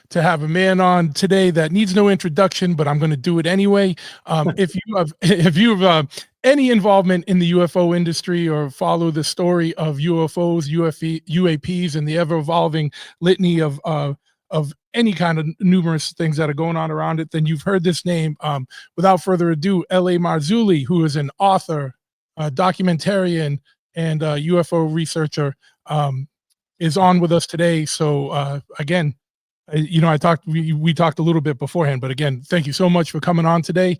to have a man on today that needs no introduction, but I'm going to do it anyway. If you have, if you have any involvement in the UFO industry or follow the story of UFOs, UAPs, and the ever-evolving litany of any kind of numerous things that are going on around it, then you've heard this name. Without further ado, L.A. Marzulli, who is an author, documentarian, and UFO researcher, is on with us today. So again, we talked a little bit beforehand, but again, thank you so much for coming on today.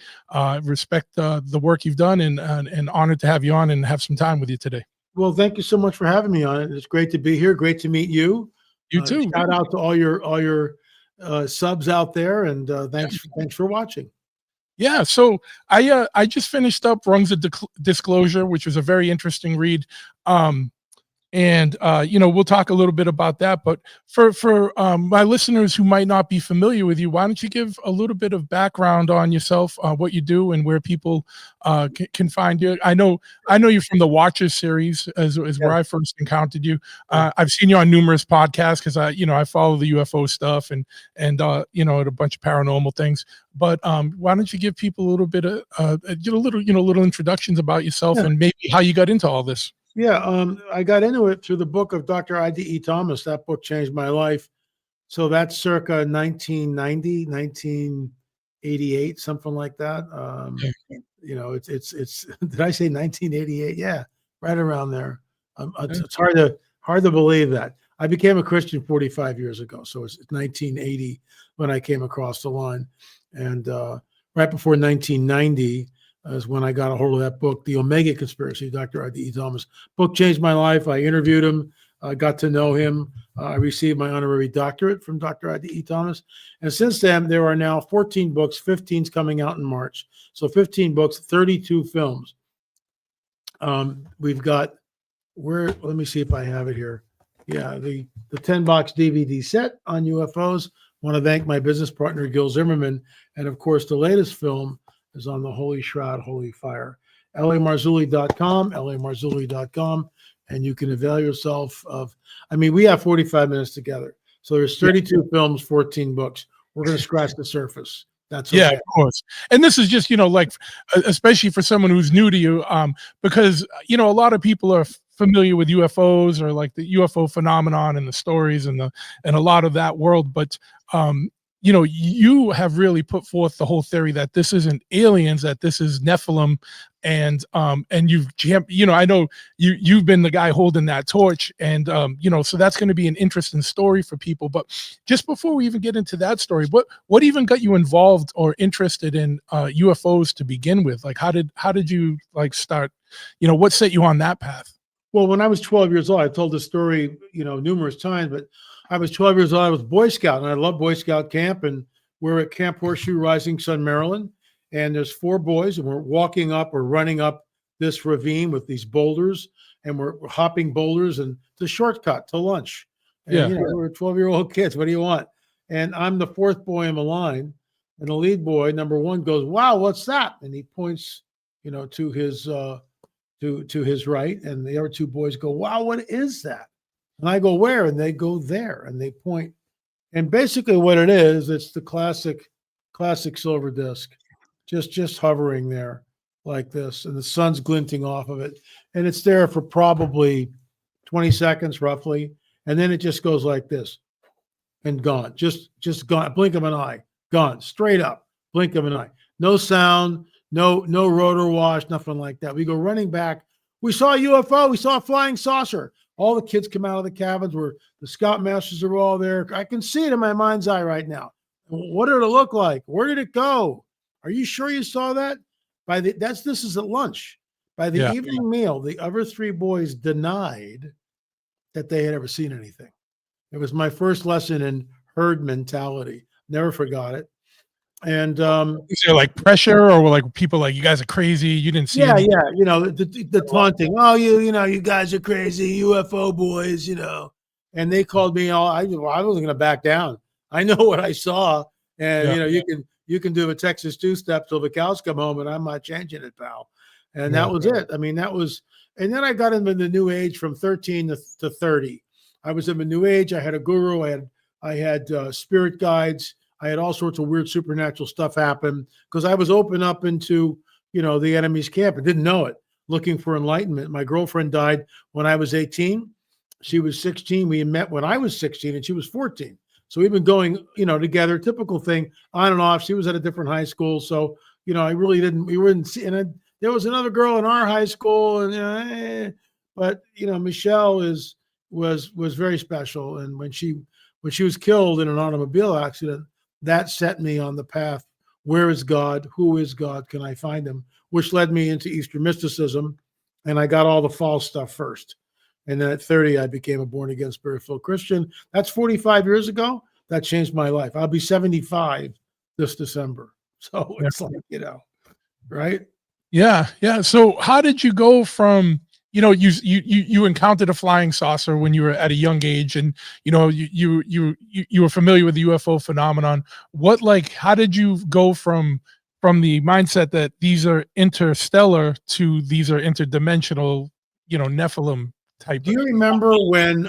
Respect the work you've done, and honored to have you on and have some time with you today. Well, thank you so much for having me on it. It's great to be here. Great to meet you. You too. Shout out to all your subs out there, and thanks for watching. Yeah, so I just finished up Rungs of Disclosure, which was a very interesting read. And we'll talk a little bit about that, but for my listeners who might not be familiar with you, why don't you give a little bit of background on yourself, what you do, and where people can find you? I know you from the Watchers series as where I first encountered you. I've seen you on numerous podcasts because I follow the UFO stuff and a bunch of paranormal things. But why don't you give people a little bit of little introductions about yourself and maybe how you got into all this? Yeah, I got into it through the book of Dr. I.D.E. Thomas. That book changed my life. So that's circa 1990, 1988, something like that. It's did I say 1988? Yeah, right around there. It's hard to believe that. I became a Christian 45 years ago. So it's 1980 when I came across the line. And right before 1990, is when I got a hold of that book, The Omega Conspiracy, Dr. I.D.E. Thomas. Book changed my life. I interviewed him. I got to know him. I received my honorary doctorate from Dr. I.D.E. Thomas. And since then, there are now 14 books, 15's coming out in March. So 15 books, 32 films. We've got, let me see if I have it here. Yeah, the 10-box DVD set on UFOs. Want to thank my business partner, Gil Zimmerman. And of course, the latest film is on the Holy Shroud, Holy Fire. LAMarzulli.com, LAMarzulli.com, and you can avail yourself of, we have 45 minutes together. So there's 32 films, 14 books. We're going to scratch the surface. That's okay. Yeah, of course. And this is just, especially for someone who's new to you, because, a lot of people are familiar with UFOs or like the UFO phenomenon and the stories and a lot of that world. But, you have really put forth the whole theory that this isn't aliens, that this is Nephilim, and you've I know you've been the guy holding that torch, and so that's going to be an interesting story for people. But just before we even get into that story, what even got you involved or interested in UFOs to begin with? Like, how did you start? What set you on that path? Well, when I was 12 years old, I've told this story, numerous times, but I was 12 years old. I was Boy Scout, and I love Boy Scout camp. And we're at Camp Horseshoe, Rising Sun, Maryland. And there's 4 boys, and we're walking up or running up this ravine with these boulders, and we're hopping boulders, and it's a shortcut to lunch. And, we're 12-year-old kids. What do you want? And I'm the 4th boy in the line, and the lead boy, number 1, goes, "Wow, what's that?" And he points, to his to his right, and the other 2 boys go, "Wow, what is that?" And I go, "Where?" And they go, "There." And they point. And basically what it is, it's the classic silver disc, just hovering there like this. And the sun's glinting off of it. And it's there for probably 20 seconds, roughly. And then it just goes like this and gone, just gone. Blink of an eye, gone, straight up, blink of an eye. No sound, no rotor wash, nothing like that. We go running back. We saw a UFO. We saw a flying saucer. All the kids come out of the cabins where the scoutmasters are all there. I can see it in my mind's eye right now. What did it look like? Where did it go? Are you sure you saw that? This is at lunch. By the evening meal, the other 3 boys denied that they had ever seen anything. It was my first lesson in herd mentality. Never forgot it. And is there like pressure, or like people like, "You guys are crazy, you didn't see anything"? The taunting, "Oh, you guys are crazy, UFO boys," and they called me all. I wasn't going to back down. I know what I saw, and you can do a Texas 2-step till the cows come home, and I'm not changing it, pal. And that was it. And then I got into the New Age from 13 to 30. I was in the New Age. I had a guru. I had I had spirit guides. I had all sorts of weird supernatural stuff happen because I was open up into, the enemy's camp. I didn't know it, looking for enlightenment. My girlfriend died when I was 18. She was 16. We met when I was 16 and she was 14. So we've been going, together, typical thing on and off. She was at a different high school. So, I really we wouldn't see, and there was another girl in our high school and, but, Michelle was very special. And when she was killed in an automobile accident, that set me on the path. Where is God? Who is God? Can I find him? Which led me into Eastern mysticism. And I got all the false stuff first. And then at 30, I became a born-again, spirit-filled Christian. That's 45 years ago. That changed my life. I'll be 75 this December. So it's like, right? Yeah, yeah. So how did you go from, you encountered a flying saucer when you were at a young age, and you were familiar with the UFO phenomenon. How did you go from the mindset that these are interstellar to these are interdimensional, Nephilim type? Do you remember when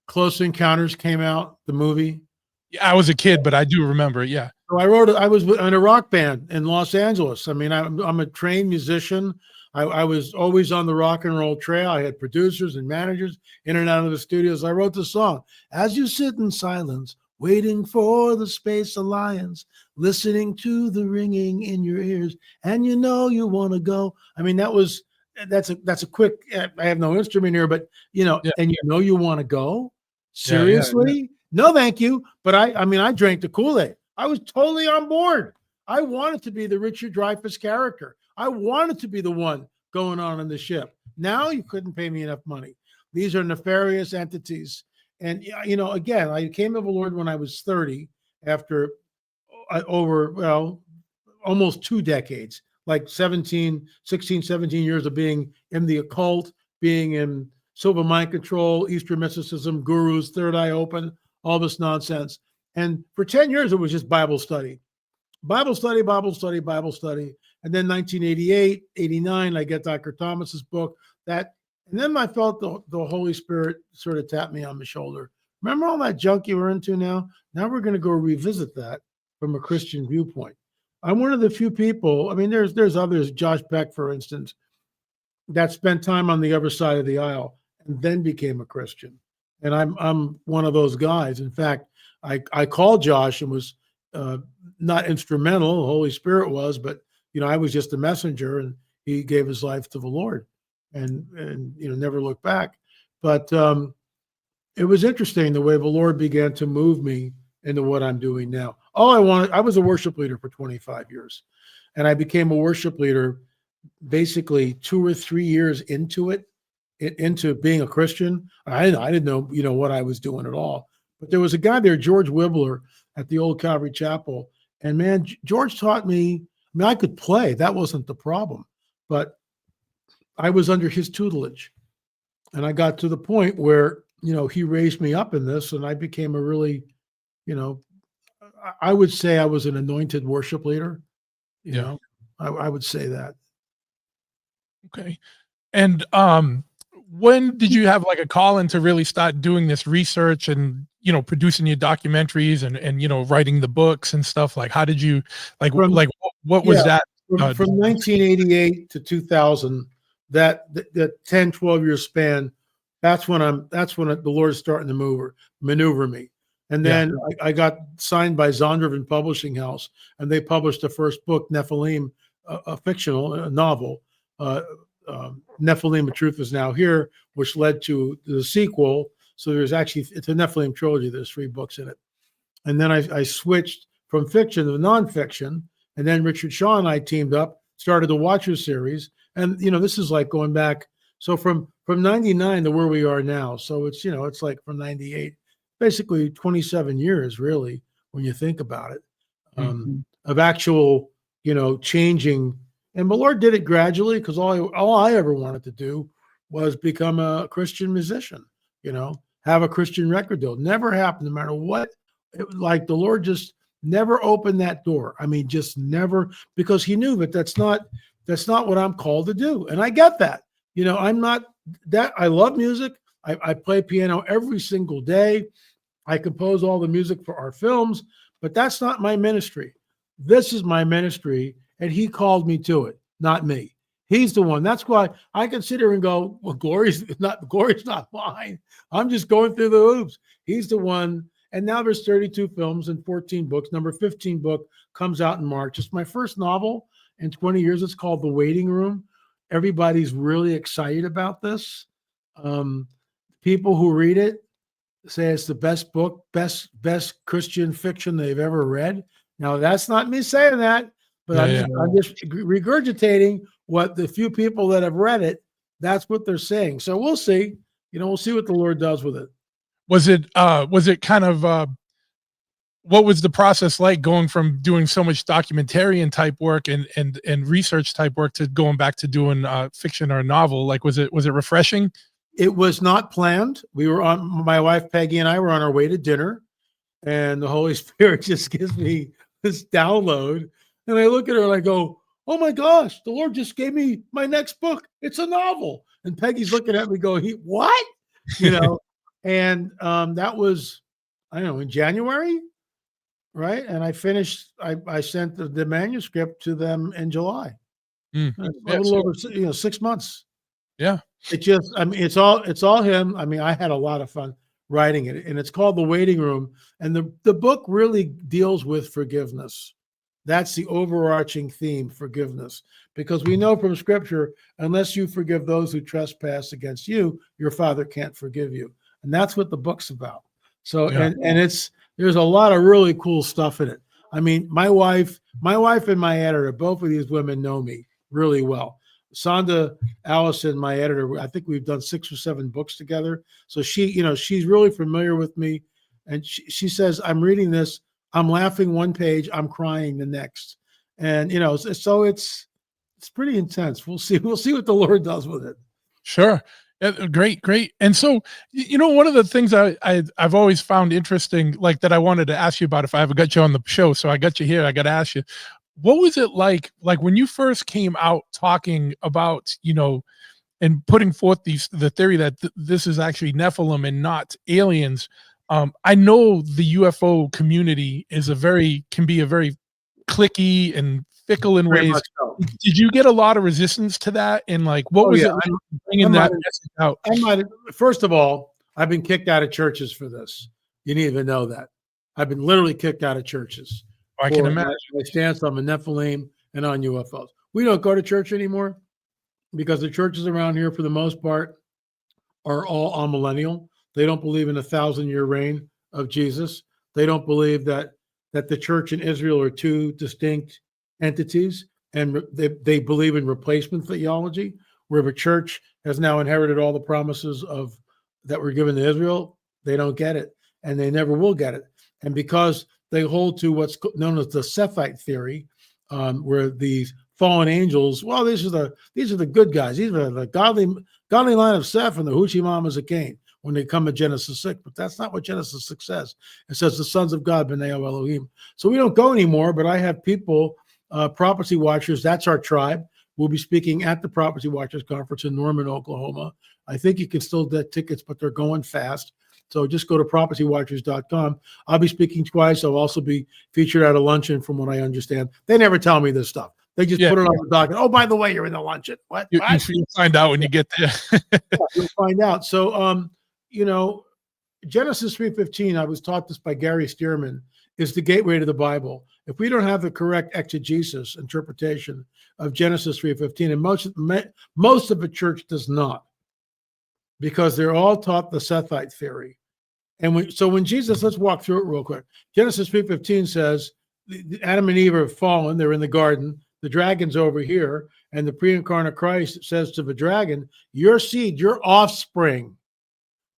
Close Encounters came out, the movie? Yeah, I was a kid, but I do remember it. Yeah. So I was in a rock band in Los Angeles. I mean, I'm a trained musician. I was always on the rock and roll trail. I had producers and managers in and out of the studios. I wrote the song, "As you sit in silence, waiting for the Space Alliance, listening to the ringing in your ears, and you want to go." I mean, that's a quick, I have no instrument here, but Yeah. and you want to go? Seriously? Yeah. No, thank you. But I drank the Kool-Aid. I was totally on board. I wanted to be the Richard Dreyfuss character. I wanted to be the one going on the ship. Now you couldn't pay me enough money. These are nefarious entities. And, again, I came to the Lord when I was 30 after almost 2 decades, like 16, 17 years of being in the occult, being in silver mind control, Eastern mysticism, gurus, third eye open, all this nonsense. And for 10 years, it was just Bible study. Bible study. And then 1988, 89, I get Dr. Thomas's book. And then I felt the Holy Spirit sort of tapped me on the shoulder. Remember all that junk you were into now? Now we're going to go revisit that from a Christian viewpoint. I'm one of the few people, I mean, there's others, Josh Beck, for instance, that spent time on the other side of the aisle and then became a Christian. And I'm one of those guys. In fact, I called Josh and was not instrumental. The Holy Spirit was, but I was just a messenger, and he gave his life to the Lord, and never looked back. But it was interesting the way the Lord began to move me into what I'm doing now. I was a worship leader for 25 years, and I became a worship leader basically 2 or 3 years into being a Christian. I didn't know, what I was doing at all. But there was a guy there, George Wibbler, at the old Calvary Chapel. And man, George taught me, I could play. That wasn't the problem. But I was under his tutelage. And I got to the point where, he raised me up in this, and I became a really, I would say I was an anointed worship leader. I would say that. Okay. And when did you have like a call in to really start doing this research and, producing your documentaries and writing the books and stuff? Like, how did you, what was that? From 1988 to 2000, that 10, 12 year span, that's when the Lord is starting to maneuver me. And then I got signed by Zondervan Publishing House, and they published the first book, Nephilim, a fictional novel, Nephilim, The Truth Is Now Here, which led to the sequel. So it's a Nephilim Trilogy. There's 3 books in it. And then I switched from fiction to nonfiction. And then Richard Shaw and I teamed up, started the Watcher series. And, this is like going back. So from 99 to where we are now. So it's like from 98, basically 27 years, really, when you think about it, of actual, changing. And the Lord did it gradually, because all I ever wanted to do was become a Christian musician, have a Christian record deal. Never happened, no matter what. The Lord just never opened that door. I mean, just never, because he knew that that's not what I'm called to do. And I get that. I'm not that. I love music. I play piano every single day. I compose all the music for our films, but that's not my ministry. This is my ministry, and he called me to it, not me. He's the one. That's why I can sit here and go, well, glory's not mine. I'm just going through the hoops. He's the one. And now there's 32 films and 14 books. Number 15 book comes out in March. It's my first novel in 20 years. It's called The Waiting Room. Everybody's really excited about this. People who read it say it's the best book, best Christian fiction they've ever read. Now, that's not me saying that, but I'm just regurgitating what the few people that have read it, that's what they're saying. So we'll see. We'll see what the Lord does with it. Was it kind of what was the process like going from doing so much documentarian type work and research type work to going back to doing fiction or a novel? Like, was it refreshing? It was not planned. My wife Peggy and I were on our way to dinner, and the Holy Spirit just gives me this download, and I look at her and I go, "Oh my gosh, the Lord just gave me my next book. It's a novel." And Peggy's looking at me going, "What?" And that was, I don't know, in January, right? And I finished. I sent the manuscript to them in July. A little over 6 months. Yeah. It just, I mean, it's all him. I mean, I had a lot of fun writing it, and it's called The Waiting Room. And the book really deals with forgiveness. That's the overarching theme, forgiveness. Because we know from Scripture, unless you forgive those who trespass against you, your Father can't forgive you. And that's what the book's about. So, and there's a lot of really cool stuff in it. I mean, my wife and my editor, both of these women know me really well. Sonda Allison, my editor, I think we've done 6 or 7 books together. So she's really familiar with me. And she says, I'm reading this, I'm laughing one page, I'm crying the next. And, so it's pretty intense. We'll see what the Lord does with it. Sure. Great. And so, one of the things I've always found interesting, like that I wanted to ask you about if I ever got you on the show. So I got you here. I got to ask you, what was it like when you first came out talking about, and putting forth the theory that this is actually Nephilim and not aliens? I know the UFO community can be a very cliquey and fickle in ways. So. Did you get a lot of resistance to that? And what was it like bringing that message out? First of all, I've been kicked out of churches for this. You need to know that. I've been literally kicked out of churches. I can imagine. My stance on the Nephilim and on UFOs. We don't go to church anymore because the churches around here, for the most part, are all amillennial. They don't believe in a 1,000-year reign of Jesus. They don't believe that the church and Israel are two distinct entities, and they believe in replacement theology, where the church has now inherited all the promises that were given to Israel. They don't get it, and they never will get it. And because they hold to what's known as the Sethite theory, where these fallen angels, well, these are the good guys. These are the godly line of Seth and the hoochie mamas of Cain when they come to Genesis 6. But that's not what Genesis 6 says. It says the sons of God, B'nai Elohim. So we don't go anymore, but I have people, Prophecy Watchers, that's our tribe. We'll be speaking at the Prophecy Watchers Conference in Norman, Oklahoma. I think you can still get tickets, but they're going fast. So just go to prophecywatchers.com. I'll be speaking twice. I'll also be featured at a luncheon, from what I understand. They never tell me this stuff. They just put it on the docket. Oh, by the way, you're in the luncheon. What? You'll find out when you get there. You'll find out. So, Genesis 3:15, I was taught this by Gary Stearman, is the gateway to the Bible. If we don't have the correct exegesis, interpretation of Genesis 3:15, and most of the church does not, because they're all taught the Sethite theory. And when Jesus, let's walk through it real quick. Genesis 3:15 says, Adam and Eve are fallen. They're in the garden. The dragon's over here. And the pre-incarnate Christ says to the dragon, your seed, your offspring,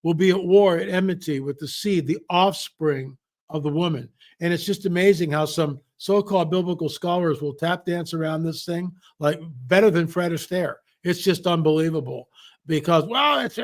will be at war, at enmity with the seed, the offspring of the woman. And it's just amazing how some so-called biblical scholars will tap dance around this thing like better than Fred Astaire. It's just unbelievable. Because, well, that's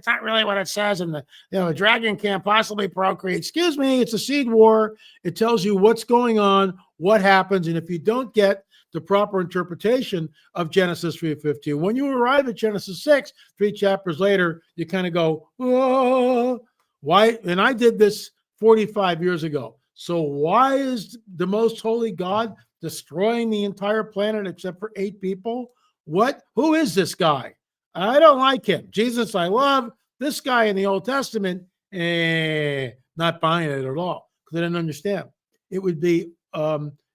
not really what it says. And the dragon can't possibly procreate. Excuse me, it's a seed war. It tells you what's going on, what happens. And if you don't get the proper interpretation of Genesis 3:15, when you arrive at Genesis 6, 3 chapters later, you kind of go, oh, why? And I did this 45 years ago. So why is the most holy God destroying the entire planet except for 8 people? What? Who is this guy? I don't like him. Jesus, I love. This guy in the Old Testament, not buying it at all because I didn't understand. It would be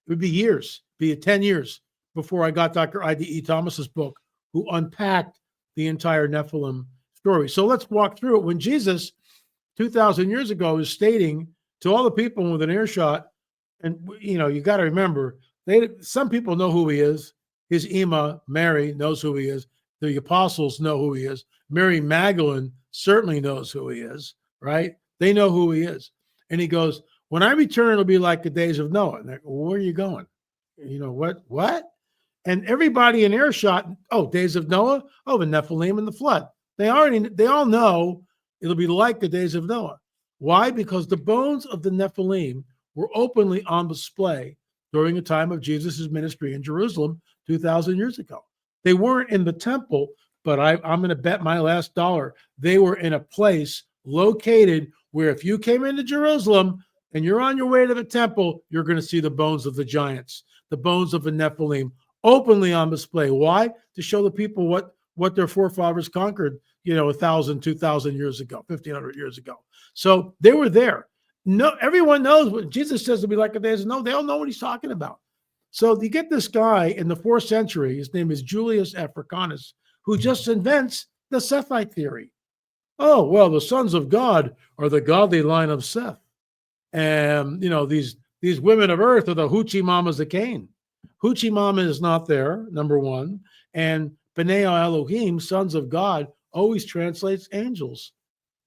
years, be 10 years before I got Dr. I.D.E. Thomas's book, who unpacked the entire Nephilim story. So let's walk through it. When Jesus, 2,000 years ago, was stating to all the people with an earshot, and you got to remember, some people know who he is. His Ima, Mary, knows who he is. The apostles know who he is. Mary Magdalene certainly knows who he is, right? They know who he is. And he goes, when I return, it'll be like the days of Noah. And they go, where are you going? What? And everybody in earshot, days of Noah? Oh, the Nephilim and the flood. They all know it'll be like the days of Noah. Why? Because the bones of the Nephilim were openly on display during the time of Jesus' ministry in Jerusalem 2,000 years ago. They weren't in the temple, but I'm going to bet my last dollar they were in a place located where if you came into Jerusalem and you're on your way to the temple, you're going to see the bones of the giants, the bones of the Nephilim openly on display. Why? To show the people what their forefathers conquered, 1,000, 2,000 years ago, 1,500 years ago. So they were there. No, everyone knows what Jesus says to be like a days. No, they all know what he's talking about. So you get this guy in the 4th century, his name is Julius Africanus, who just invents the Sethite theory. Oh, well, the sons of God are the godly line of Seth. And, these women of earth are the hoochie mamas of Cain. Hoochie mama is not there, number one. And B'nai Elohim, sons of God, always translates angels.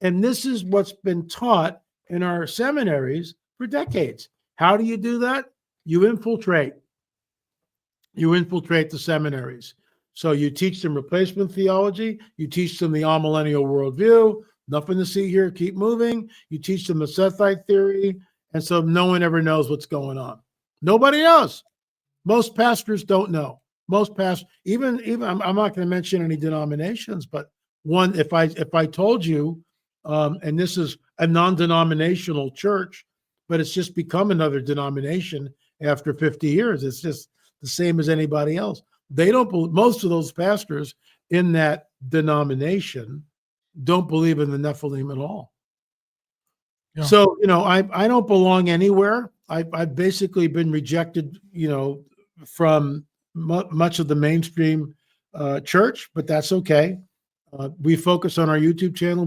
And this is what's been taught in our seminaries for decades. How do you do that? You infiltrate. You infiltrate the seminaries. So you teach them replacement theology. You teach them the amillennial worldview. Nothing to see here. Keep moving. You teach them the Sethite theory. And so no one ever knows what's going on. Nobody knows. Most pastors don't know. Most pastors, even I'm not going to mention any denominations, but one, if I told you, and this is a non-denominational church, but it's just become another denomination after 50 years. It's just the same as anybody else. They don't believe, most of those pastors in that denomination don't believe in the Nephilim at all. Yeah. So, I don't belong anywhere. I've basically been rejected, from much of the mainstream church, but that's okay. We focus on our YouTube channel.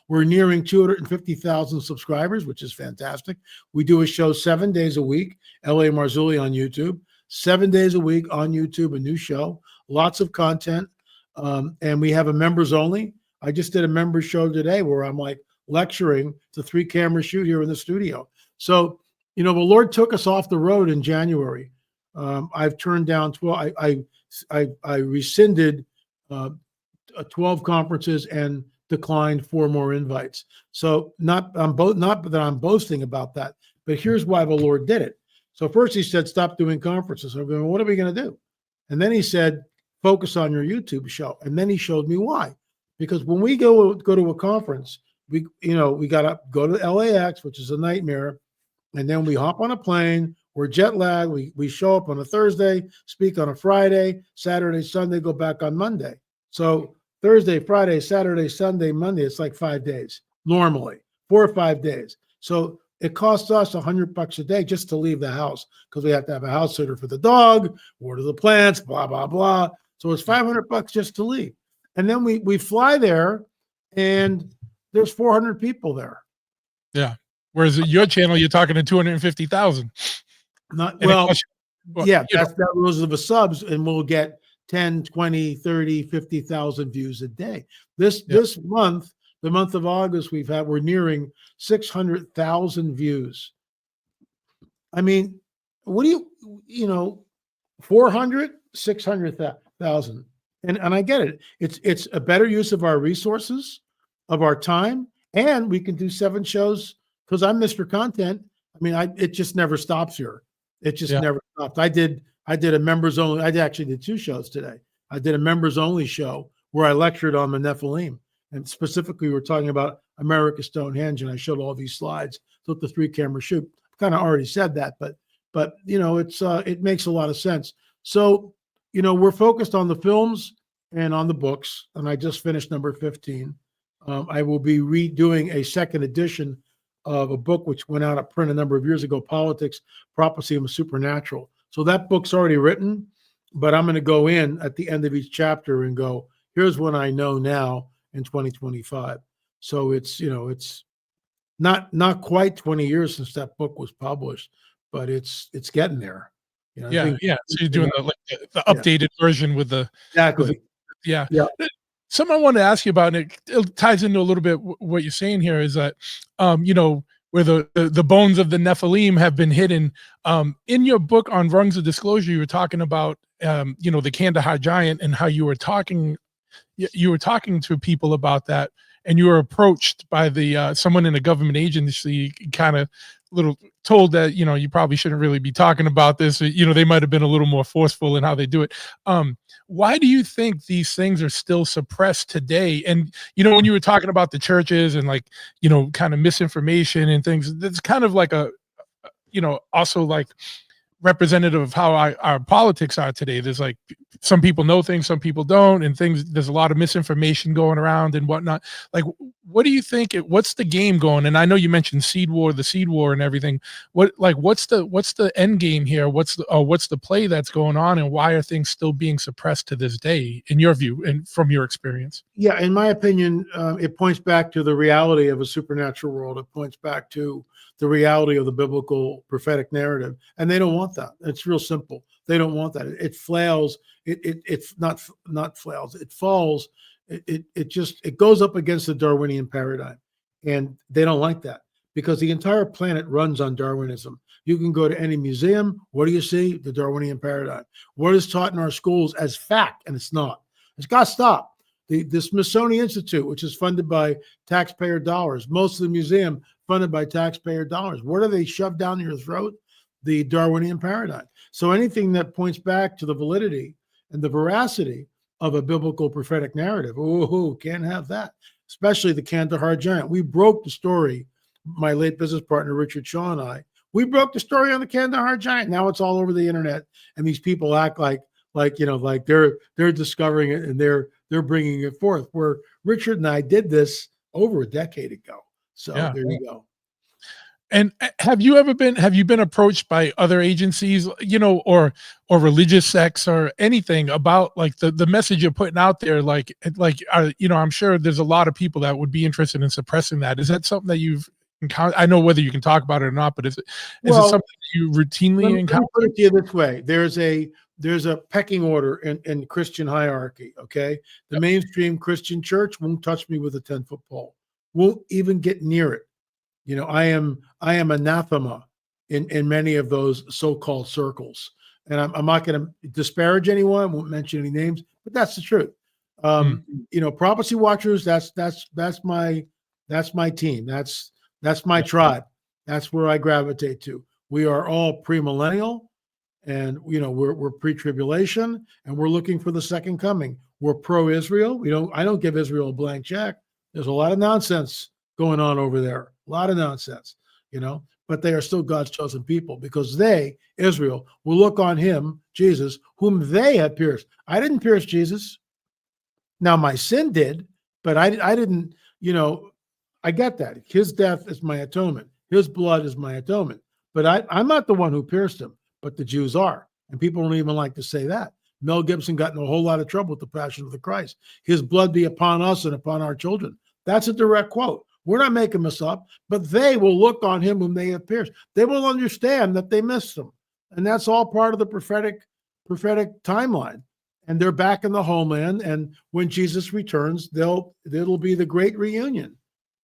We're nearing 250,000 subscribers, which is fantastic. We do a show 7 days a week, L.A. Marzulli on YouTube. 7 days a week on YouTube, a new show, lots of content. And we have a members only. I just did a members show today where I'm like lecturing. It's a 3-camera shoot here in the studio. So, the Lord took us off the road in January. I've turned down 12. I rescinded 12 conferences and declined 4 more invites. So not that I'm boasting about that, but here's why the Lord did it. So first he said, stop doing conferences. I'm going, what are we going to do? And then he said, focus on your YouTube show. And then he showed me why. Because when we go to a conference, we got to go to LAX, which is a nightmare. And then we hop on a plane. We're jet lagged. We show up on a Thursday, speak on a Friday, Saturday, Sunday, go back on Monday. So Thursday, Friday, Saturday, Sunday, Monday, it's like 5 days normally, 4 or 5 days. So it costs us $100 a day just to leave the house because we have to have a house sitter for the dog, water the plants, blah, blah, blah. So it's $500 just to leave. And then we fly there and there's 400 people there. Yeah. Whereas at your channel, you're talking to 250,000. Yeah, those are the subs, and we'll get 10, 20, 30, 50,000 views a day. This month, the month of August, we're nearing 600,000 views. I mean, what do 400, 600,000. And I get it. It's a better use of our resources, of our time, and we can do 7 shows because I'm Mr. Content. I mean, it just never stops here. It just never stopped. I did a members only. I actually did 2 shows today. I did a members only show where I lectured on the Nephilim, and specifically we're talking about America's Stonehenge, and I showed all these slides took the 3-camera shoot. Kind of already said that, but you know, it makes a lot of sense. So, you know, we're focused on the films and on the books, and I just finished number 15. I will be redoing a second edition of a book which went out of print a number of years ago, Politics, Prophecy, and the Supernatural. So that book's already written, but I'm going to go in at the end of each chapter and go, here's what I know now in 2025. So it's, you know, it's not quite 20 years since that book was published, but it's getting there. You know, I Yeah, think, yeah. So you're doing the yeah, updated version with the exactly. yeah. Yeah. Something I wanted to ask you about, and it ties into a little bit what you're saying here is that, you know, where the bones of the Nephilim have been hidden. In your book on Rungs of Disclosure, you were talking about, you know, the Kandahar giant and how you were talking to people about that, and you were approached by the someone in a government agency, kind of little told that, you know, you probably shouldn't really be talking about this. You know, they might have been a little more forceful in how they do it. Why do you think these things are still suppressed today? And, you know, when you were talking about the churches and, like, you know, kind of misinformation and things, that's kind of like a, you know, also like representative of how our politics are today. There's like some people know things, some people don't, and things. There's a lot of misinformation going around and whatnot. Like, what do you think? What's the game going? And I know you mentioned the seed war, and everything. What's the end game here? What's the play that's going on, and why are things still being suppressed to this day, in your view and from your experience? Yeah, in my opinion, it points back to the reality of a supernatural world. It points back to the reality of the biblical prophetic narrative, and they don't want that. It's real simple. They don't want that. It flails. It's not flails. It falls. It goes up against the Darwinian paradigm, and they don't like that because the entire planet runs on Darwinism. You can go to any museum. What do you see? The Darwinian paradigm. What is taught in our schools as fact, and it's not. It's got to stop. The Smithsonian Institute, which is funded by taxpayer dollars, most of the museum funded by taxpayer dollars. What do they shove down your throat? The Darwinian paradigm. So anything that points back to the validity and the veracity of a biblical prophetic narrative, can't have that, especially the Kandahar giant. We broke the story, my late business partner, Richard Shaw, and I, we broke the story on the Kandahar giant. Now it's all over the internet, and these people act like they're discovering it and they're bringing it forth, where Richard and I did this over a decade ago. So yeah, there you go. And have you been approached by other agencies, you know, or religious sects or anything about like the message you're putting out there? You know, I'm sure there's a lot of people that would be interested in suppressing that. Is that something that you've encountered? I know whether you can talk about it or not, but is it something that you routinely encounter? Let me put it to you this way. There's a pecking order in Christian hierarchy, okay? The mainstream Christian church won't touch me with a 10-foot pole, won't even get near it. You know, I am anathema in many of those so-called circles. And I'm not going to disparage anyone, I won't mention any names, but that's the truth. You know, prophecy watchers, that's my team. That's my tribe. That's where I gravitate to. We are all premillennial. And, you know, we're pre-tribulation, and we're looking for the second coming. We're pro-Israel. I don't give Israel a blank check. There's a lot of nonsense going on over there. A lot of nonsense, you know, but they are still God's chosen people because they, Israel, will look on him, Jesus, whom they have pierced. I didn't pierce Jesus. Now my sin did, but I didn't, you know, I get that. His death is my atonement. His blood is my atonement. But I'm not the one who pierced him. But the Jews are, and people don't even like to say that. Mel Gibson got in a whole lot of trouble with the Passion of the Christ. His blood be upon us and upon our children. That's a direct quote. We're not making this up, but they will look on him whom they have pierced. They will understand that they missed him, and that's all part of the prophetic timeline. And they're back in the homeland, and when Jesus returns, it'll be the great reunion.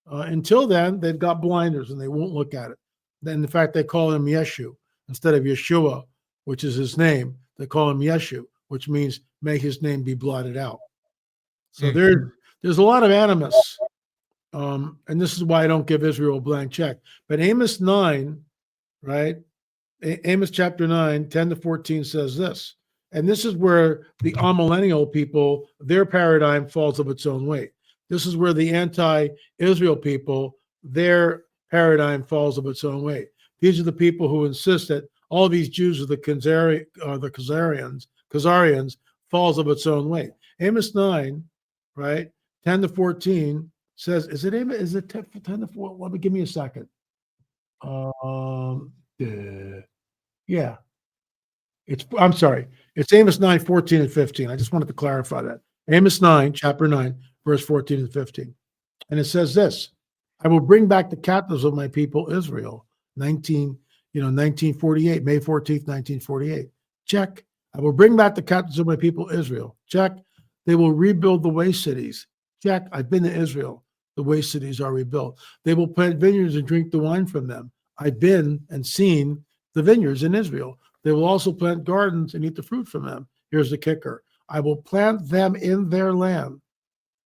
Until then, they've got blinders and they won't look at it. Then, in fact, they call him Yeshu. Instead of Yeshua, which is his name, they call him Yeshu, which means may his name be blotted out. So there's a lot of animus. And this is why I don't give Israel a blank check. But Amos 9, right? Amos chapter 9, 10-14 says this. And this is where the amillennial people, their paradigm falls of its own weight. This is where the anti-Israel people, their paradigm falls of its own weight. These are the people who insist that all these Jews are the Khazarians falls of its own weight. Amos 9, right, 10 to 14 says, is it 10 to 4? Let me give me a second. Yeah. I'm sorry. It's Amos 9, 14 and 15. I just wanted to clarify that. Amos 9, chapter 9, verse 14 and 15. And it says this, I will bring back the captives of my people, Israel. 1948, May 14th, 1948. Check. I will bring back the captives of my people, Israel. Check. They will rebuild the waste cities. Check. I've been to Israel. The waste cities are rebuilt. They will plant vineyards and drink the wine from them. I've been and seen the vineyards in Israel. They will also plant gardens and eat the fruit from them. Here's the kicker. I will plant them in their land,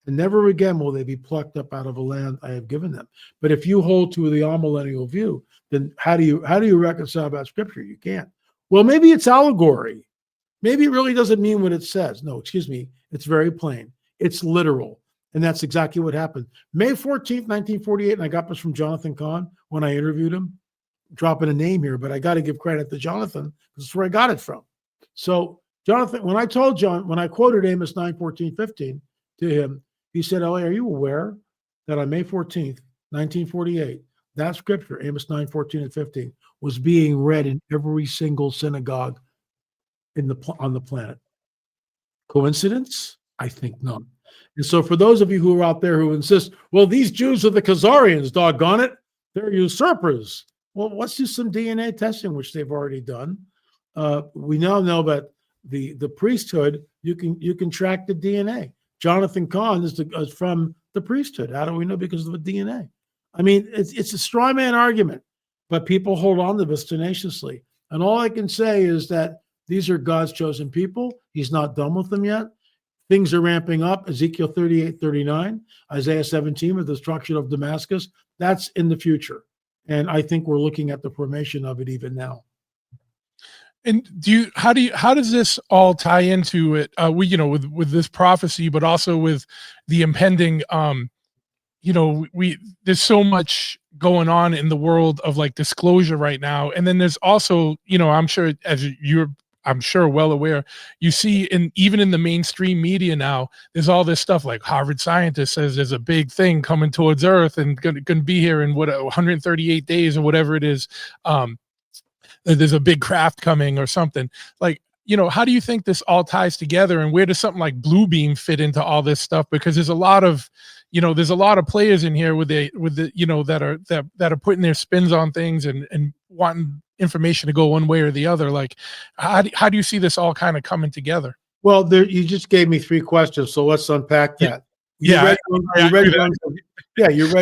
and never again will they be plucked up out of a land I have given them. But if you hold to the amillennial view, then how do you reconcile that scripture? You can't. Well, maybe it's allegory. Maybe it really doesn't mean what it says. No, excuse me. It's very plain. It's literal. And that's exactly what happened. May 14th, 1948, and I got this from Jonathan Cahn when I interviewed him. Dropping a name here, but I got to give credit to Jonathan because that's where I got it from. So Jonathan, when I quoted Amos 9, 14, 15 to him, he said, "Oh, are you aware that on May 14th, 1948, that scripture, Amos 9, 14 and 15, was being read in every single synagogue on the planet? Coincidence? I think none." And so for those of you who are out there who insist, well, these Jews are the Khazarians, doggone it, they're usurpers. Well, let's do some DNA testing, which they've already done. We now know that the priesthood, you can track the DNA. Jonathan Cahn is from the priesthood. How do we know? Because of the DNA. I mean, it's a straw man argument, but people hold on to this tenaciously. And all I can say is that these are God's chosen people. He's not done with them yet. Things are ramping up. Ezekiel 38, 39, Isaiah 17, with the destruction of Damascus. That's in the future. And I think we're looking at the formation of it even now. And how does this all tie into it? With this prophecy, but also with the impending, there's so much going on in the world of like disclosure right now. And then there's also, I'm sure well aware, you see even in the mainstream media now, there's all this stuff like Harvard scientist says there's a big thing coming towards Earth and going to be here in 138 days or whatever it is. There's a big craft coming or something. Like, how do you think this all ties together, and where does something like Bluebeam fit into all this stuff? Because there's a lot of players in here that are putting their spins on things and wanting information to go one way or the other. Like, how do you see this all kind of coming together? Well, you just gave me 3 questions, so let's unpack that. You read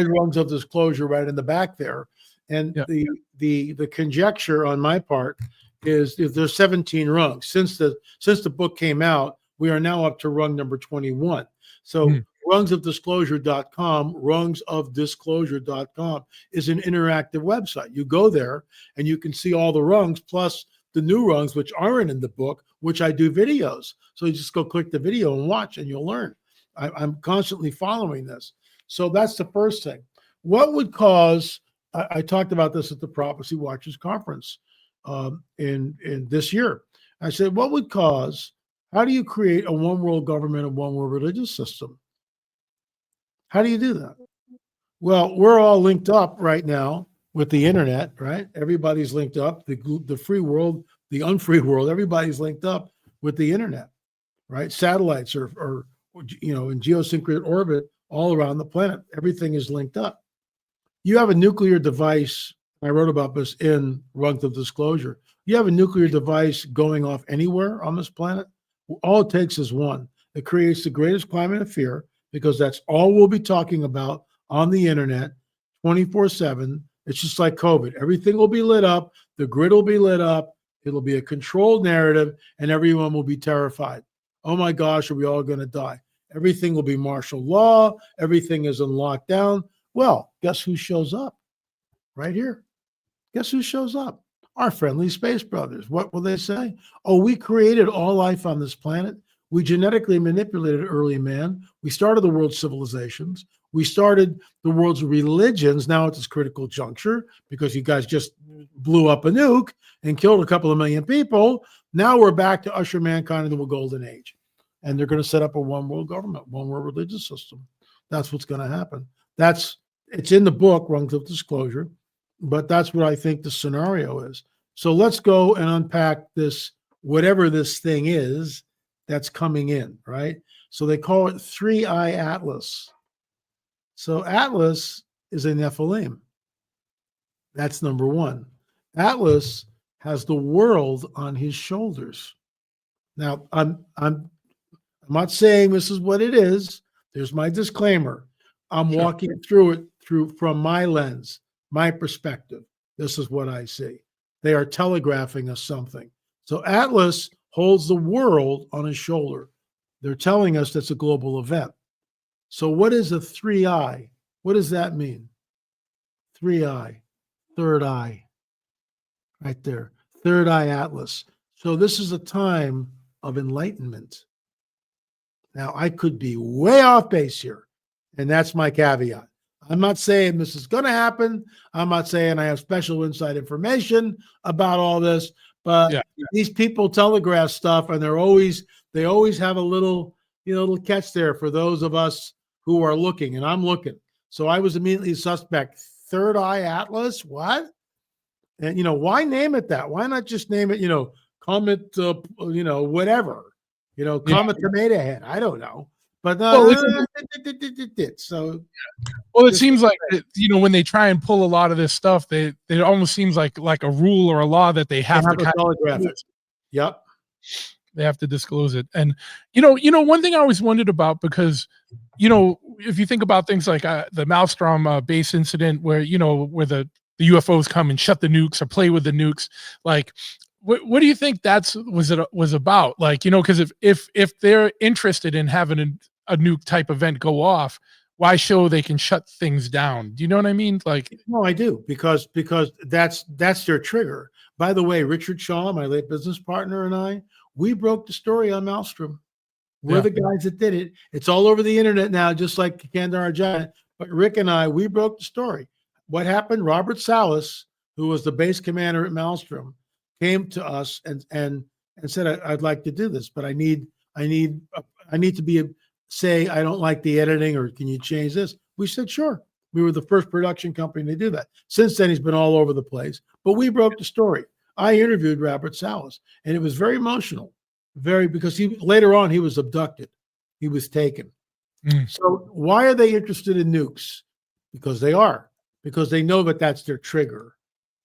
Rungs of Disclosure right in the back there. And the conjecture on my part is if there's 17 rungs. Since the book came out, we are now up to rung number 21. So rungsofdisclosure.com is an interactive website. You go there and you can see all the rungs plus the new rungs, which aren't in the book, which I do videos. So you just go click the video and watch and you'll learn. I'm constantly following this. So that's the first thing. What would cause, I talked about this at the Prophecy Watchers Conference in this year. I said, what would cause, how do you create a one world government and one world religious system? How do you do that? Well, we're all linked up right now with the internet, right? Everybody's linked up. The free world, the unfree world, everybody's linked up with the internet, right? Satellites are in geosynchronous orbit all around the planet. Everything is linked up. You have a nuclear device. I wrote about this in Rungs of Disclosure. You have a nuclear device going off anywhere on this planet. All it takes is one. It creates the greatest climate of fear, because that's all we'll be talking about on the internet 24/7. It's just like COVID. Everything will be lit up. The grid will be lit up. It'll be a controlled narrative, and everyone will be terrified. Oh my gosh, are we all going to die? Everything will be martial law. Everything is in lockdown. Well, guess who shows up? Right here. Guess who shows up? Our friendly space brothers. What will they say? Oh, we created all life on this planet. We genetically manipulated early man. We started the world's civilizations. We started the world's religions. Now at this critical juncture, because you guys just blew up a nuke and killed a couple of million people. Now we're back to usher mankind into a golden age. And they're going to set up a one world government, one world religious system. That's what's going to happen. It's in the book, Rungs of Disclosure, but that's what I think the scenario is. So let's go and unpack this, whatever this thing is that's coming in, right? So they call it 3-Eye Atlas. So Atlas is a Nephilim. That's number one. Atlas has the world on his shoulders. Now, I'm not saying this is what it is. There's my disclaimer. I'm walking through it from my lens, my perspective. This is what I see. They are telegraphing us something. So Atlas holds the world on his shoulder. They're telling us that's a global event. So what is a 3-eye? What does that mean? 3-eye, third eye, right there. Third eye Atlas. So this is a time of enlightenment. Now, I could be way off base here, and that's my caveat. I'm not saying this is going to happen. I'm not saying I have special inside information about all this, but these people telegraph stuff, and they always have a little catch there for those of us who are looking, and I'm looking. So I was immediately suspect. Third eye Atlas, what? And why name it that? Why not just name it, Comet, whatever, Comet Tomato Head? I don't know. But so well, it seems like when they try and pull a lot of this stuff, it almost seems like a rule or a law that they have to telegraph it. Yep, they have to disclose it. And one thing I always wondered about, because if you think about things like the Maelstrom base incident, where where the UFOs come and shut the nukes or play with the nukes, like what do you think was about? Like, because if they're interested in having a nuke type event go off, why show they can shut things down? Do you know what I mean? Like, no, I do, because that's their trigger. By the way, Richard Shaw, my late business partner, and I, we broke the story on Maelstrom. We're the guys that did it. It's all over the internet now, just like Kandahar Giant. But Rick and I, we broke the story. What happened? Robert Salas, who was the base commander at Maelstrom, came to us and said, "I'd like to do this, but I need to say I don't like the editing, or can you change this?" We said, "Sure." We were the first production company to do that. Since then, he's been all over the place. But we broke the story. I interviewed Robert Salas, and it was very emotional, because later on he was abducted, he was taken. So why are they interested in nukes? Because they are. Because they know that that's their trigger.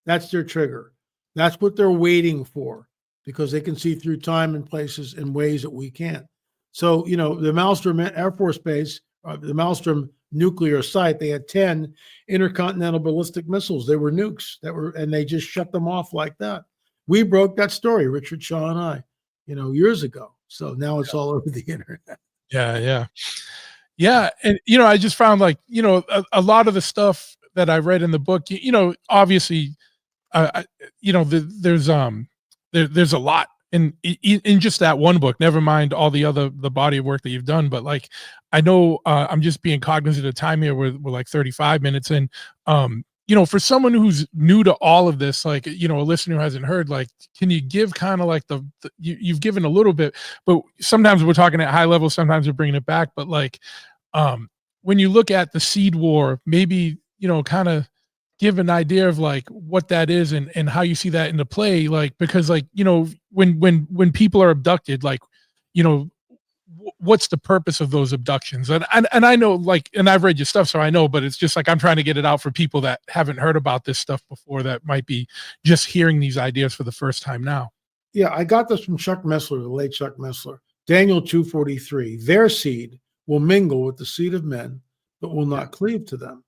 That's their trigger. That's what they're waiting for, because they can see through time and places in ways that we can't. So, the Maelstrom Air Force Base, the Maelstrom nuclear site, they had 10 intercontinental ballistic missiles. They were nukes and they just shut them off like that. We broke that story, Richard Shaw and I, years ago. So now it's all over the internet. Yeah. And, I just found a lot of the stuff that I read in the book, obviously, there's a lot in just that one book, never mind all the body of work that you've done. But I know, I'm just being cognizant of time here. We're like 35 minutes in. For someone who's new to all of this, a listener who hasn't heard, can you give kind of you've given a little bit, but sometimes we're talking at high level, sometimes we're bringing it back. But when you look at the seed war, maybe, kind of give an idea of what that is and how you see that into play, because when people are abducted, what's the purpose of those abductions? And I know, and I've read your stuff, so I know, but it's just I'm trying to get it out for people that haven't heard about this stuff before, that might be just hearing these ideas for the first time now. Yeah, I got this from Chuck Missler, the late Chuck Missler. Daniel 2:43, their seed will mingle with the seed of men, but will not cleave to them.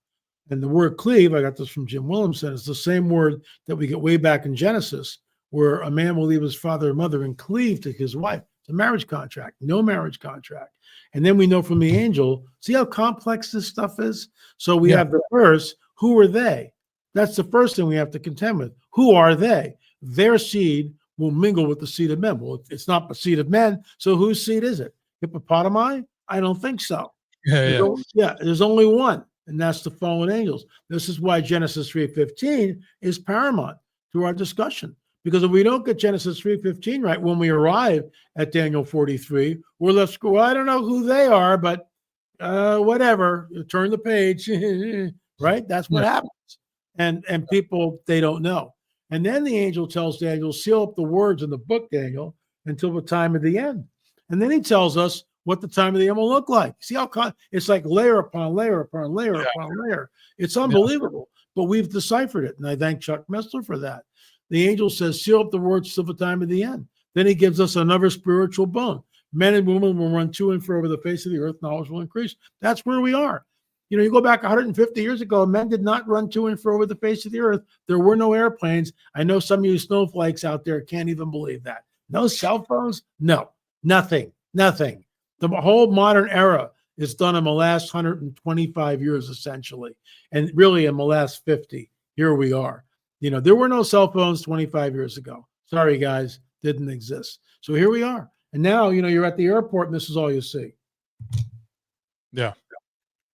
And the word cleave, I got this from Jim Williamson, is the same word that we get way back in Genesis, where a man will leave his father and mother and cleave to his wife. It's a marriage contract, no marriage contract. And then we know from the angel, see how complex this stuff is? So we have the verse, who are they? That's the first thing we have to contend with. Who are they? Their seed will mingle with the seed of men. Well, it's not the seed of men, so whose seed is it? Hippopotami? I don't think so. Yeah, yeah. There's only one, and that's the fallen angels. This is why Genesis 3:15 is paramount to our discussion. Because if we don't get Genesis 3:15 right when we arrive at Daniel 43, we're left go, well, I don't know who they are, but whatever. You turn the page, right? That's what happens. And people, they don't know. And then the angel tells Daniel, seal up the words in the book, Daniel, until the time of the end. And then he tells us what the time of the end will look like. See how it's like layer upon layer upon layer upon layer. It's unbelievable, but we've deciphered it. And I thank Chuck Missler for that. The angel says, seal up the words till the time of the end. Then he gives us another spiritual bone. Men and women will run to and fro over the face of the earth. Knowledge will increase. That's where we are. You know, you go back 150 years ago, men did not run to and fro over the face of the earth. There were no airplanes. I know some of you snowflakes out there can't even believe that. No cell phones? No, nothing. The whole modern era is done in the last 125 years, essentially. And really in the last 50, here we are. You know, there were no cell phones 25 years ago. Sorry, guys, didn't exist. So here we are. And now, you know, you're at the airport and this is all you see. Yeah.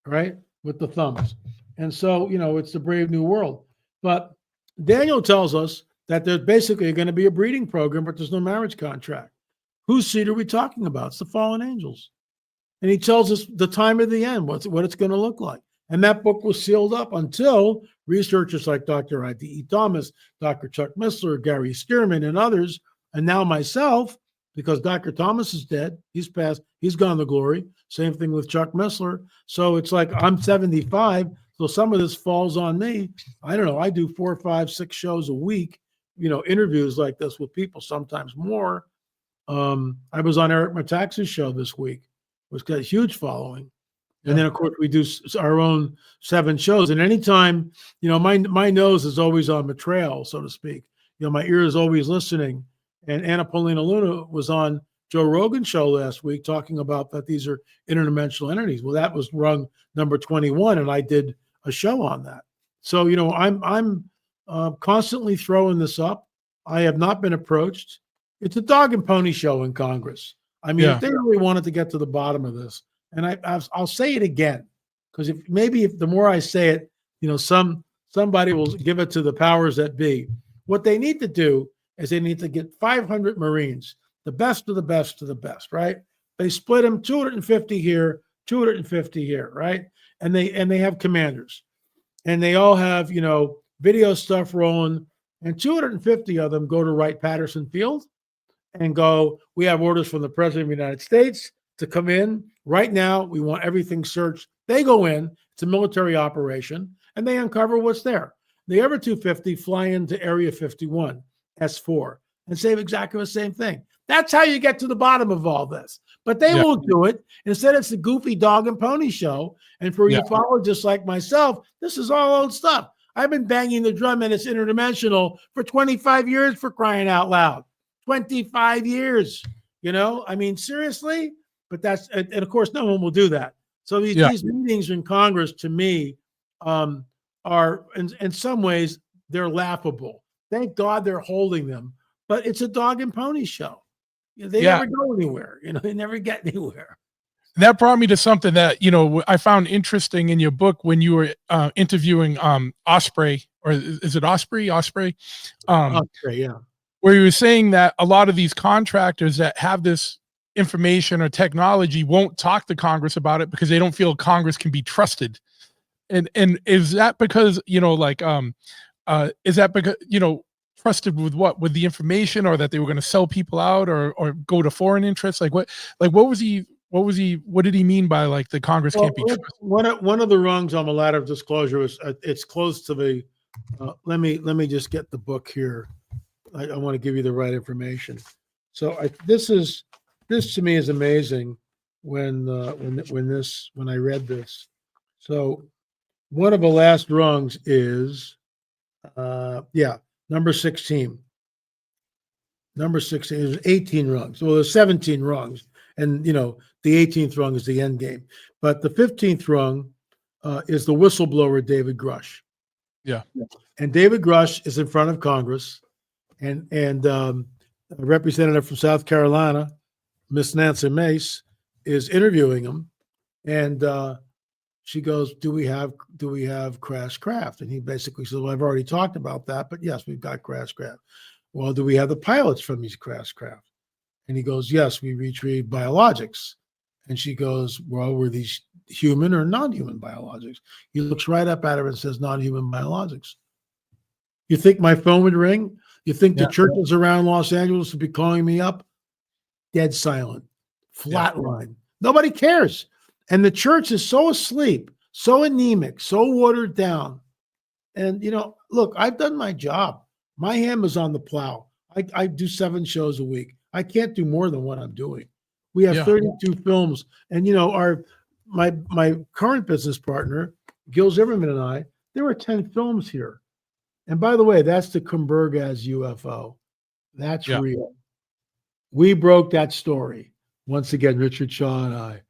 Right? With the thumbs. And so, you know, it's the brave new world. But Daniel tells us that there's basically going to be a breeding program, but there's no marriage contract. Whose seed are we talking about? It's the fallen angels. And he tells us the time of the end, what it's going to look like. And that book was sealed up until researchers like Dr. I.D.E. Thomas, Dr. Chuck Missler, Gary Stearman, and others, and now myself, because Dr. Thomas is dead. He's passed. He's gone to glory. Same thing with Chuck Missler. So it's like I'm 75. So some of this falls on me. I don't know. I do 4, 5, 6 shows a week, you know, interviews like this with people, sometimes more. I was on Eric Metaxas' show this week, which got a huge following. And then, of course, we do our own 7 shows. And anytime, you know, my nose is always on the trail, so to speak. You know, my ear is always listening. And Anna Paulina Luna was on Joe Rogan's show last week talking about that these are interdimensional entities. Well, that was rung number 21, and I did a show on that. So, you know, I'm constantly throwing this up. I have not been approached. It's a dog and pony show in Congress. I mean, if they really wanted to get to the bottom of this, and I'll say it again, because if the more I say it, you know, somebody will give it to the powers that be. What they need to do is they need to get 500 Marines, the best of the best of the best, right? They split them 250 here, 250 here, right? And they have commanders, and they all have, you know, video stuff rolling, and 250 of them go to Wright-Patterson Field and go, we have orders from the President of the United States to come in. Right now, we want everything searched. They go in. It's a military operation, and they uncover what's there. The other 250 fly into Area 51, S4, and say exactly the same thing. That's how you get to the bottom of all this. But they won't do it. Instead, it's the goofy dog and pony show. And for you ufologists like myself, this is all old stuff. I've been banging the drum and it's interdimensional for 25 years, for crying out loud. 25 years, you know? I mean, seriously? But that's, and of course, no one will do that. So these meetings in Congress, to me, are, in some ways, they're laughable. Thank God they're holding them. But it's a dog and pony show. They never go anywhere. You know, they never get anywhere. That brought me to something that, you know, I found interesting in your book when you were interviewing Osprey, or is it Osprey? Osprey, yeah. Where you were saying that a lot of these contractors that have this information or technology won't talk to Congress about it because they don't feel Congress can be trusted. And is that because, you know, like, is that because, you know, trusted with what? With the information, or that they were going to sell people out or go to foreign interests? What did he mean by, like, the Congress can't be trusted? One of the rungs on the ladder of disclosure is it's close to the, let me just get the book here. I want to give you the right information. So this to me is amazing when I read this. So one of the last rungs is, number 16. Number 16 is 18 rungs. Well, there's 17 rungs, and you know the 18th rung is the end game. But the 15th rung is the whistleblower David Grush. Yeah. And David Grush is in front of Congress, and a representative from South Carolina, Miss Nancy Mace, is interviewing him, And she goes, do we have crash craft? And he basically says, well, I've already talked about that, but yes, we've got crash craft. Well, do we have the pilots from these crash craft? And he goes, yes, we retrieve biologics. And she goes, well, were these human or non-human biologics? He looks right up at her and says, non-human biologics. You think my phone would ring? You think the churches around Los Angeles would be calling me up? Dead silent, flatline. Nobody cares. And the church is so asleep, so anemic, so watered down. And, look, I've done my job. My hand is on the plow. I do 7 shows a week. I can't do more than what I'm doing. We have 32 films. And, my current business partner, Gil Zimmerman, and I, there were 10 films here. And by the way, that's the Kumbergaz UFO. That's real. We broke that story. Once again, Richard Shaw and I.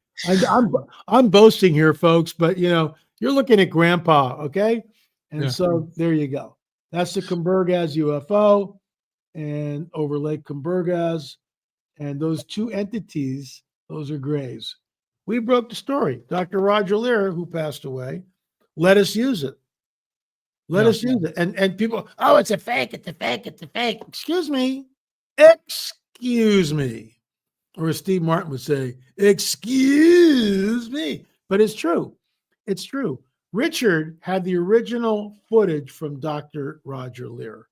I'm boasting here, folks, but you're looking at Grandpa, okay? And so there you go. That's the Kumbergaz UFO, and over Lake Kumbergaz, and those 2 entities, those are grays. We broke the story. Dr. Roger Lear, who passed away, let us use it. Let us use it. And people, oh, it's a fake, it's a fake, it's a fake. Excuse me. Excuse me. Or as Steve Martin would say, excuse me. But it's true. It's true. Richard had the original footage from Dr. Roger Lear.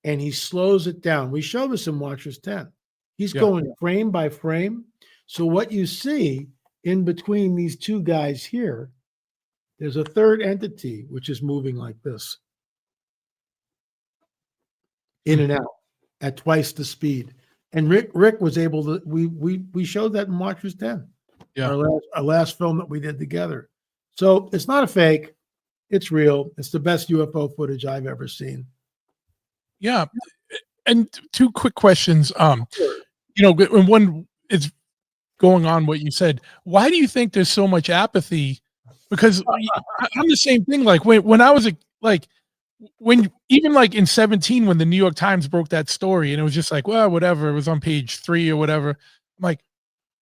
And he slows it down. We show this in Watchers 10. He's going frame by frame. So what you see in between these 2 guys here, there's a third entity which is moving like this. In and out at twice the speed. And Rick was able to, we showed that in Watchers 10. Our last film that we did together. So it's not a fake. It's real. It's the best UFO footage I've ever seen. Yeah. And 2 quick questions. And one is going on what you said. Why do you think there's so much apathy? Because I'm the same thing. Like when I was even like in 17, when the New York Times broke that story and it was just like, well, whatever, it was on page 3 or whatever. I'm like,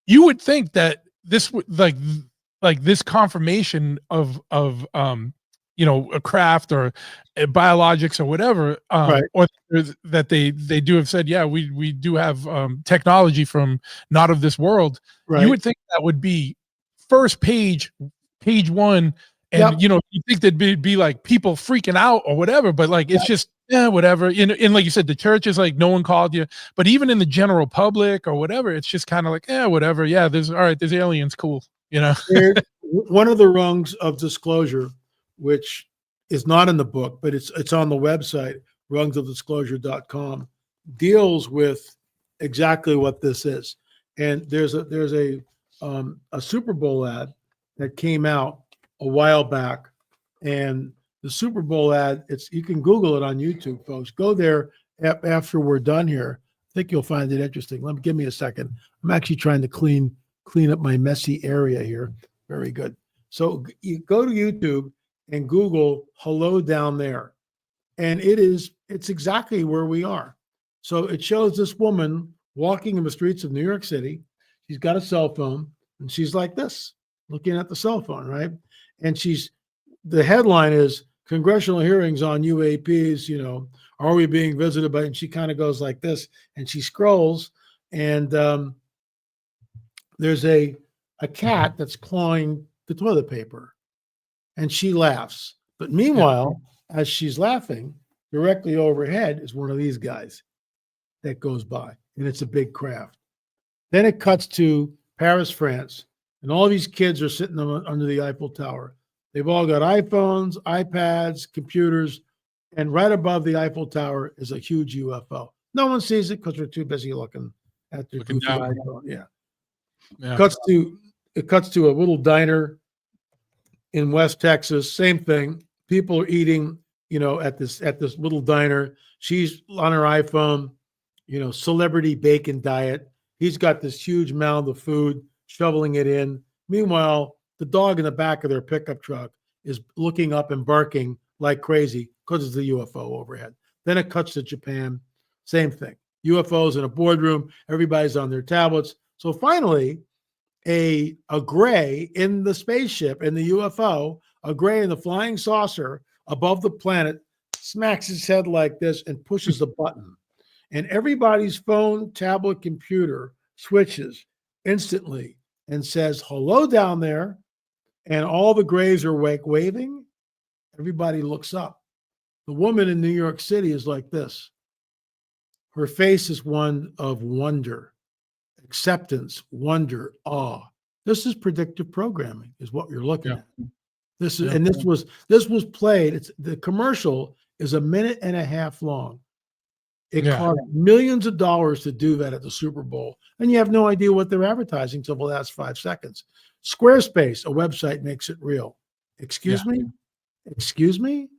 you would think that this would like this confirmation of a craft or biologics or whatever, or that they do have said, yeah, we do have technology from not of this world. You would think that would be first page 1. And you think there'd be like people freaking out or whatever, but like it's just whatever. And like you said, the church is like, no one called you, but even in the general public or whatever, it's just kind of like whatever. Yeah, there's aliens, cool. One of the rungs of disclosure, which is not in the book, but it's on the website, rungsofdisclosure.com, deals with exactly what this is. And there's a Super Bowl ad that came out a while back, and the Super Bowl ad, you can Google it on YouTube, folks. Go there after we're done here. I think you'll find it interesting. Give me a second. I'm actually trying to clean up my messy area here. Very good. So you go to YouTube and Google "Hello Down There," and it's exactly where we are. So it shows this woman walking in the streets of New York City. She's got a cell phone, and she's like this, looking at the cell phone, right? And the headline is "Congressional Hearings on UAPs, are we being visited by," and she kind of goes like this, and she scrolls, and there's a cat that's clawing the toilet paper, and she laughs. But meanwhile, as she's laughing, directly overhead is one of these guys that goes by, and it's a big craft. Then it cuts to Paris, France, and all these kids are sitting under the Eiffel Tower. They've all got iPhones, iPads, computers, and right above the Eiffel Tower is a huge UFO. No one sees it because they're too busy looking at their goofy iPhone. Yeah. It cuts to a little diner in West Texas. Same thing. People are eating, at this little diner. She's on her iPhone, celebrity bacon diet. He's got this huge mound of food, shoveling it in. Meanwhile, the dog in the back of their pickup truck is looking up and barking like crazy because it's the UFO overhead. Then it cuts to Japan. Same thing. UFOs in a boardroom. Everybody's on their tablets. So finally, a gray in the spaceship, in the UFO, a gray in the flying saucer above the planet, smacks his head like this and pushes a button. And everybody's phone, tablet, computer switches instantly and says, hello down there. And all the grays are waving. Everybody looks up. The woman in New York City is like this. Her face is one of wonder, acceptance, wonder, awe. This is predictive programming, is what you're looking at. This is, and this was played. The commercial is 1.5 minutes long. It cost millions of dollars to do that at the Super Bowl, and you have no idea what they're advertising till the last 5 seconds. Squarespace, a website, makes it real. Excuse me? Excuse me?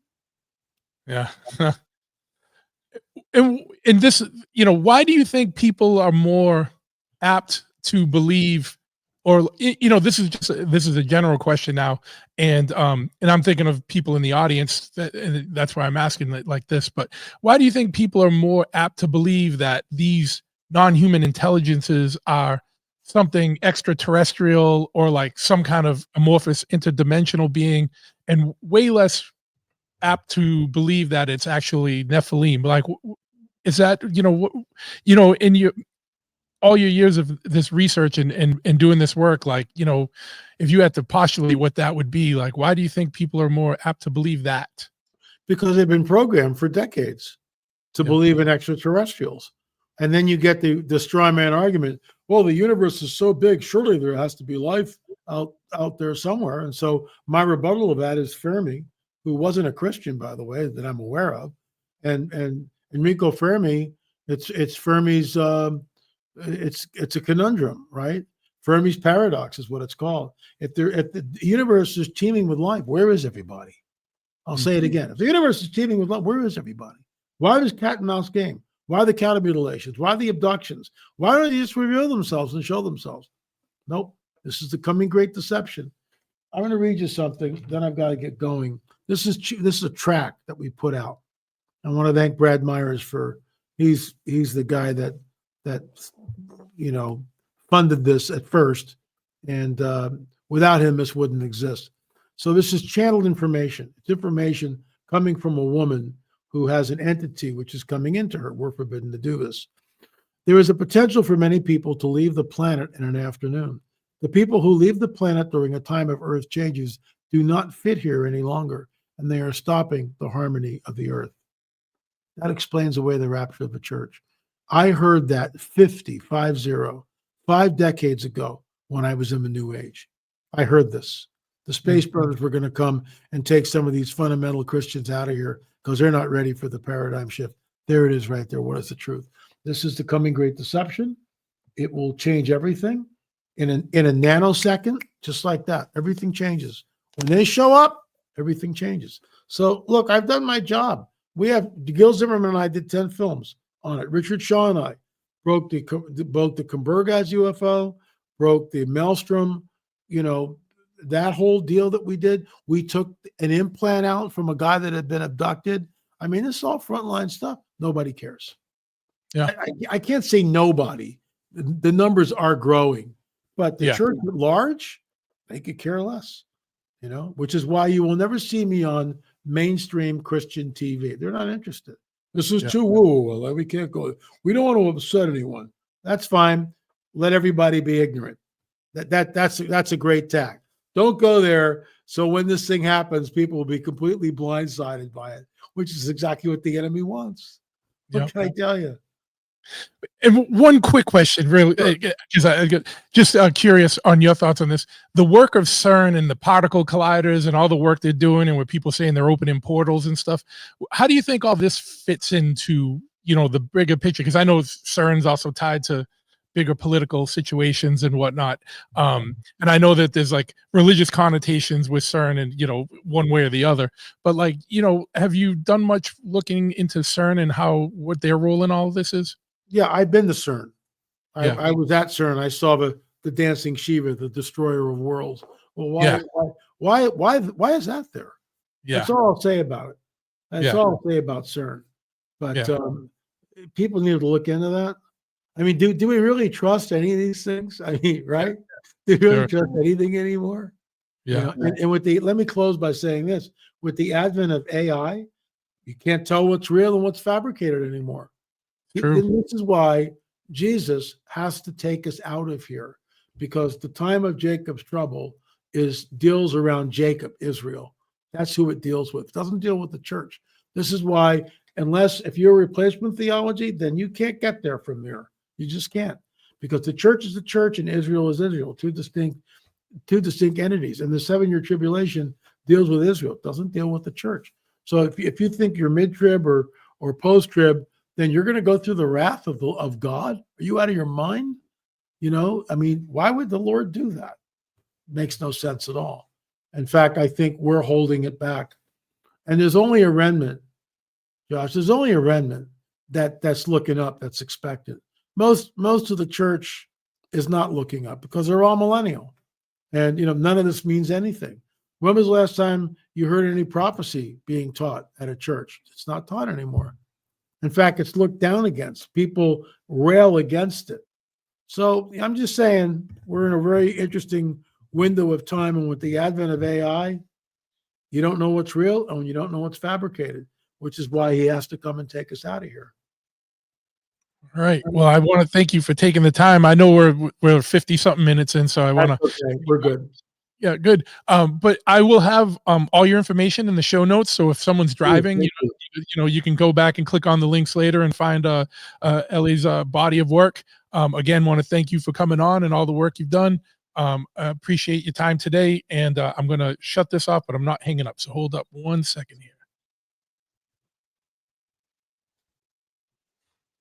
Yeah. And this, why do you think people are more apt to believe, or this is a general question now, and I'm thinking of people in the audience, and that's why I'm asking it like this. But why do you think people are more apt to believe that these non-human intelligences are something extraterrestrial or like some kind of amorphous interdimensional being, and way less apt to believe that it's actually Nephilim? Like, is that, in all your years of this research and doing this work, like, if you had to postulate what that would be, like, why do you think people are more apt to believe that? Because they've been programmed for decades to believe in extraterrestrials. And then you get the straw man argument. Well, the universe is so big, surely there has to be life out there somewhere. And so my rebuttal of that is Fermi, who wasn't a Christian, by the way, that I'm aware of. And Enrico Fermi, it's Fermi's, it's a conundrum, right? Fermi's paradox is what it's called. If the universe is teeming with life, where is everybody? I'll say it again. If the universe is teeming with life, where is everybody? Why this cat and mouse game? Why the counter mutilations? Why the abductions? Why don't they just reveal themselves and show themselves? Nope. This is the coming great deception. I'm going to read you something, then I've got to get going. This is a track that we put out. I want to thank Brad Myers for he's the guy that funded this at first, and without him this wouldn't exist. So this is channeled information. It's information coming from a woman who has an entity which is coming into her. We're forbidden to do this. There is a potential for many people to leave the planet in an afternoon. The people who leave the planet during a time of Earth changes do not fit here any longer, and they are stopping the harmony of the Earth. That explains away the rapture of the church. I heard that 5 decades ago when I was in the New Age. I heard this. The Space Brothers were going to come and take some of these fundamental Christians out of here because they're not ready for the paradigm shift. There it is right there. What is the truth? This is the coming great deception. It will change everything in a nanosecond, just like that. Everything changes. When they show up, everything changes. So look, I've done my job. Gil Zimmerman and I did 10 films on it. Richard Shaw and I broke the Kumbergaz UFO, broke the Maelstrom, that whole deal that we did. We took an implant out from a guy that had been abducted. I mean, this is all frontline stuff. Nobody cares. Yeah. I can't say nobody. The numbers are growing, but the church at large, they could care less, which is why you will never see me on mainstream Christian TV. They're not interested. This is too woo. We can't go. We don't want to upset anyone. That's fine. Let everybody be ignorant. That's a great tack. Don't go there. So when this thing happens, people will be completely blindsided by it, which is exactly what the enemy wants. What can I tell you? And one quick question, really, because I get just curious on your thoughts on this. The work of CERN and the particle colliders and all the work they're doing, and with people saying they're opening portals and stuff, how do you think all this fits into, the bigger picture? Because I know CERN's also tied to bigger political situations and whatnot. And I know that there's like religious connotations with CERN and, one way or the other. But like, have you done much looking into CERN and what their role in all of this is? Yeah, I've been to CERN. I was at CERN. I saw the dancing Shiva, the destroyer of worlds. Well, why is that there? Yeah. That's all I'll say about it. That's all I'll say about CERN. But people need to look into that. I mean, do we really trust any of these things? I mean, right? Do you really Sure. trust anything anymore? You Yeah. know, and with the, let me close by saying this, with the advent of AI, you can't tell what's real and what's fabricated anymore. True. And this is why Jesus has to take us out of here, because the time of Jacob's trouble deals around Jacob, Israel. That's who it deals with. It doesn't deal with the church. This is why, unless if you're replacement theology, then you can't get there from there. You just can't, because the church is the church and Israel is Israel, two distinct entities. And the 7-year tribulation deals with Israel. It doesn't deal with the church. So if you think you're mid-trib or post-trib, then you're going to go through the wrath of God. Are you out of your mind? You know, I mean, why would the Lord do that? Makes no sense at all. In fact, I think we're holding it back. And there's only a remnant, Josh. There's only a remnant that's looking up, that's expected. Most of the church is not looking up because they're all millennial. And, you know, none of this means anything. When was the last time you heard any prophecy being taught at a church? It's not taught anymore. In fact, it's looked down against. People rail against it. So I'm just saying we're in a very interesting window of time. And with the advent of AI, you don't know what's real and you don't know what's fabricated, which is why he has to come and take us out of here. All right. Well, I want to thank you for taking the time. I know we're 50 something minutes in, so I want to. Okay, we're good. Yeah, good. But I will have all your information in the show notes. So if someone's driving, you can go back and click on the links later and find Ellie's body of work. Again, want to thank you for coming on and all the work you've done. I appreciate your time today. And I'm going to shut this off, but I'm not hanging up. So hold up 1 second here.